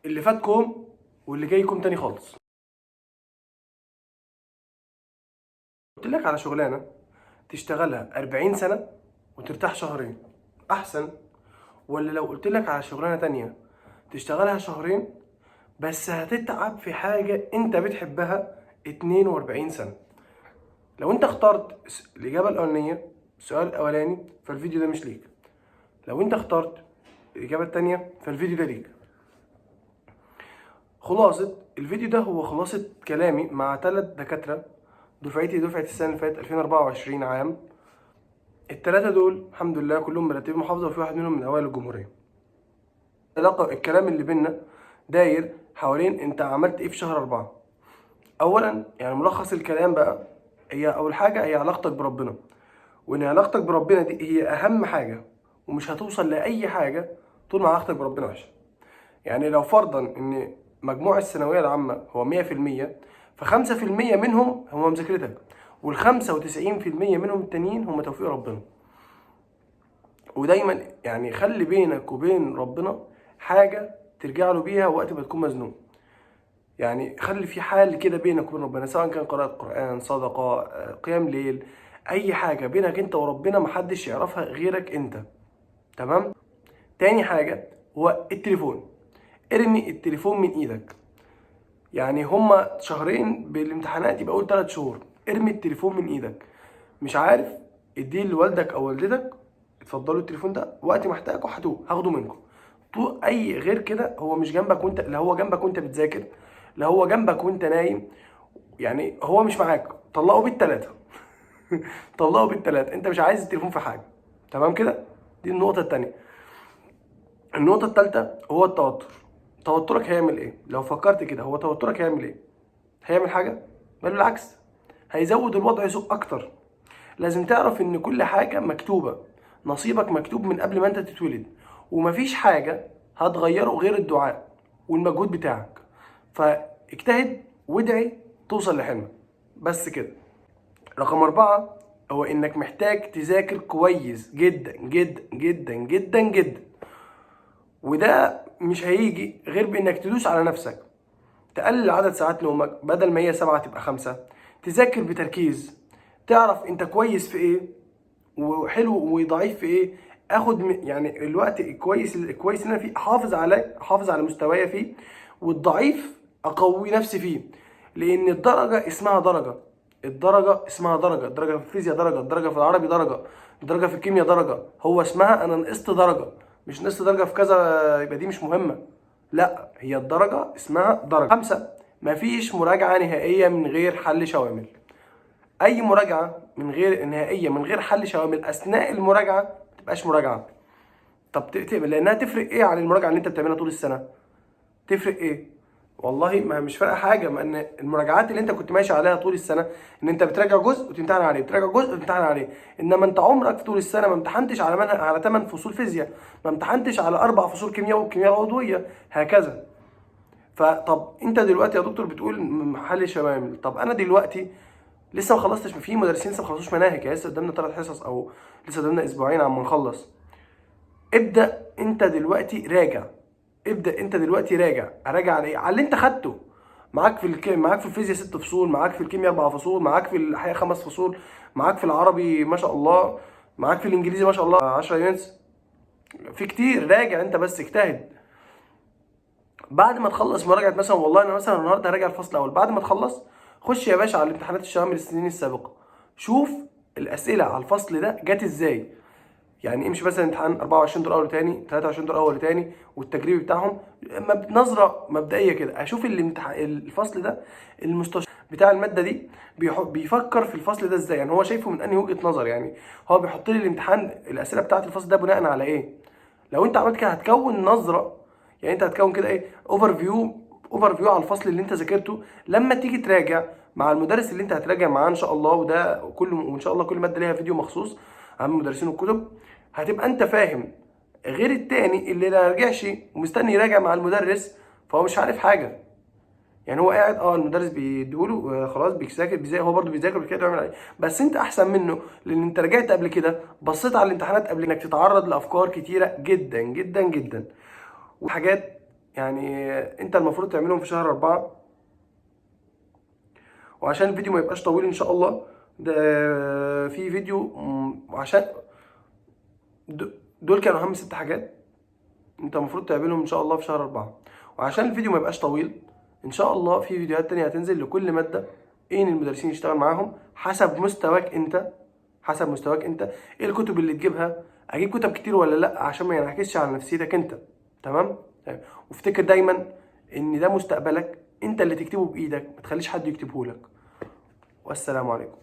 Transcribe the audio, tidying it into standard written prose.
اللي فات كوم واللي جاي كوم تاني خالص. قلت لك على شغلانه تشتغلها 40 سنه وترتاح شهرين احسن، ولا لو قلت لك على شغلانه تانية تشتغلها شهرين بس هتتعب في حاجه انت بتحبها 42 سنه؟ لو انت اخترت الاجابه الاولانيه، السؤال الاولاني، فالفيديو ده مش ليك. لو انت اخترت الاجابه التانية فالفيديو ده ليك. خلاصة الفيديو ده هو خلاصة كلامي مع 3 دكاترة دفعتي، دفعة السنة اللي فاتت 2024 عام. التلاتة دول الحمد لله كلهم مرتبين محافظة، وفي واحد منهم من أوائل الجمهورية. علاقة الكلام اللي بينا داير حوالين أنت عملت إيه في شهر 4. أولا يعني ملخص الكلام بقى، هي أول حاجة هي علاقتك بربنا، وإن علاقتك بربنا دي هي أهم حاجة، ومش هتوصل لأي حاجة طول ما علاقتك بربنا وحشة. يعني لو فرضا ان مجموع الثانويه العامه هو 100%، ف5% منهم هم مذاكرتك، وال95% منهم التانيين هم توفيق ربنا. ودايما يعني خلي بينك وبين ربنا حاجه ترجع له بيها وقت ما تكون مزنوق. يعني خلي في حال كده بينك وبين ربنا، سواء كان قراءة قرآن، صدقة، قيام ليل، أي حاجة بينك أنت وربنا محدش يعرفها غيرك أنت. تمام؟ تاني حاجة هو التليفون. ارمي التليفون من إيدك. يعني هما شهرين بالامتحانات، يبقى قول 3 شهور. ارمي التليفون من ايدك. مش عارف، اديه لوالدك او والدتك، اتفضلوا التليفون ده وقت ما احتاجه هاخده منكم. طول اي غير كده هو مش جنبك، وانت لا هو جنبك وانت بتذاكر، لا هو جنبك وانت نايم. يعني هو مش معاك، طلقه بالتلاتة. طلقه بالتلاتة، انت مش عايز التليفون في حاجة. تمام كده؟ دي النقطة التانية. النقطة التالتة هو التوتر. توترك هيعمل ايه؟ لو فكرت كده، هو توترك هيعمل ايه؟ هيعمل حاجة؟ بل بالعكس، هيزود الوضع يسوء اكتر. لازم تعرف ان كل حاجة مكتوبة، نصيبك مكتوب من قبل ما انت تتولد، ومفيش حاجة هتغيره غير الدعاء والمجهود بتاعك. فاجتهد وادعي توصل لحلمك، بس كده. رقم 4 هو انك محتاج تذاكر كويس جدا جدا جدا جدا جدا، وده مش هيجي غير بانك تدوس على نفسك. تقلل عدد ساعات نومك، بدل ما هي 7 تبقى 5. تذاكر بتركيز، تعرف انت كويس في ايه وحلو وضعيف في ايه. اخد يعني الوقت الكويس اللي انا فيه احافظ على مستواي فيه، والضعيف اقوي نفسي فيه. لان الدرجه اسمها درجه، الدرجه في الفيزياء درجه، الدرجه في العربي درجه، الدرجه في الكيمياء درجه. هو اسمها انا نقصت درجه، مش نقصت درجه في كذا يبقى دي مش مهمه. لا، هي الدرجه اسمها درجه. 5 مفيش مراجعه نهائيه من غير حل شوامل. اي مراجعه من غير نهائيه من غير حل شوامل اثناء المراجعه ما تبقاش مراجعه. طب تقبل لانها تفرق ايه عن المراجعه اللي انت بتعملها طول السنه؟ تفرق ايه؟ والله ما مش فارقه حاجه، ما ان المراجعات اللي انت كنت ماشي عليها طول السنه ان انت بتراجع جزء وتمتحن عليه، بتراجع جزء وتمتحن عليه. انما انت عمرك طول السنه ما امتحنتش على على 8 فصول فيزياء، ما امتحنتش على 4 فصول كيمياء والكيمياء العضويه، هكذا. فطب انت دلوقتي يا دكتور بتقول محل شمال، طب انا دلوقتي لسه ما خلصتش، في مدرسين لسه ما خلصوش مناهج، يعني لسه قدامنا 3 حصص او لسه قدامنا اسبوعين عم نخلص. ابدا انت دلوقتي راجع، ابدا انت دلوقتي راجع. اراجع على ايه؟ على اللي انت خدته. معاك في معاك في الفيزياء 6 فصول، معاك في الكيمياء 4 فصول، معاك في الاحياء 5 فصول، معاك في العربي ما شاء الله، معاك في الانجليزي ما شاء الله 10 يونتس. في كتير، راجع انت بس اجتهد. بعد ما تخلص مراجعه مثلا، والله انا مثلا النهارده هراجع الفصل الاول، بعد ما تخلص خش يا باشا على الامتحانات الشامل السنين السابقه، شوف الاسئله على الفصل ده جت ازاي. يعني امشي مثلا امتحان 24 دور اول وتاني، 23 دور اول وتاني، والتجريبي بتاعهم، نظره مبدئيه كده اشوف الفصل ده، المستشار بتاع الماده دي بيفكر في الفصل ده ازاي، يعني هو شايفه من انهي وجهه نظر. يعني هو بيحط لي الامتحان الاسئله بتاعه الفصل ده بناء على ايه. لو انت عملت كده هتكون نظره، يعني انت هتكون كده ايه، اوفر فيو على الفصل اللي انت ذاكرته. لما تيجي تراجع مع المدرس اللي انت هتراجع معاه ان شاء الله، وده كله، وان شاء الله كل ماده ليها فيديو مخصوص عن مدرسين الكتب، هتبقى انت فاهم. غير التاني اللي لا رجعش ومستني يراجع مع المدرس، فهو مش عارف حاجه. يعني هو قاعد المدرس بيديهوله خلاص بيذاكر هو برضه بيذاكر كده بيعمل عليه، بس انت احسن منه لان انت رجعت قبل كده، بصيت على الامتحانات قبل انك تتعرض لافكار كتيره جدا جدا جدا وحاجات يعني انت المفروض تعملهم في شهر 4. وعشان الفيديو ما يبقاش طويل ان شاء الله، ده في فيديو عشان دول كانوا اهم 6 حاجات انت المفروض تعملهم ان شاء الله في شهر 4. وعشان الفيديو ما يبقاش طويل، ان شاء الله في فيديوهات تانية هتنزل لكل مادة، ايه المدرسين يشتغل معاهم حسب مستواك انت. حسب مستواك انت، ايه الكتب اللي تجيبها، اجيب كتب كتير ولا لا، عشان ما ينعكسش على نفسيتك انت. تمام. طيب. وافتكر دايما ان ده مستقبلك، انت اللي تكتبه بايدك، ما تخليش حد يكتبه لك. والسلام عليكم.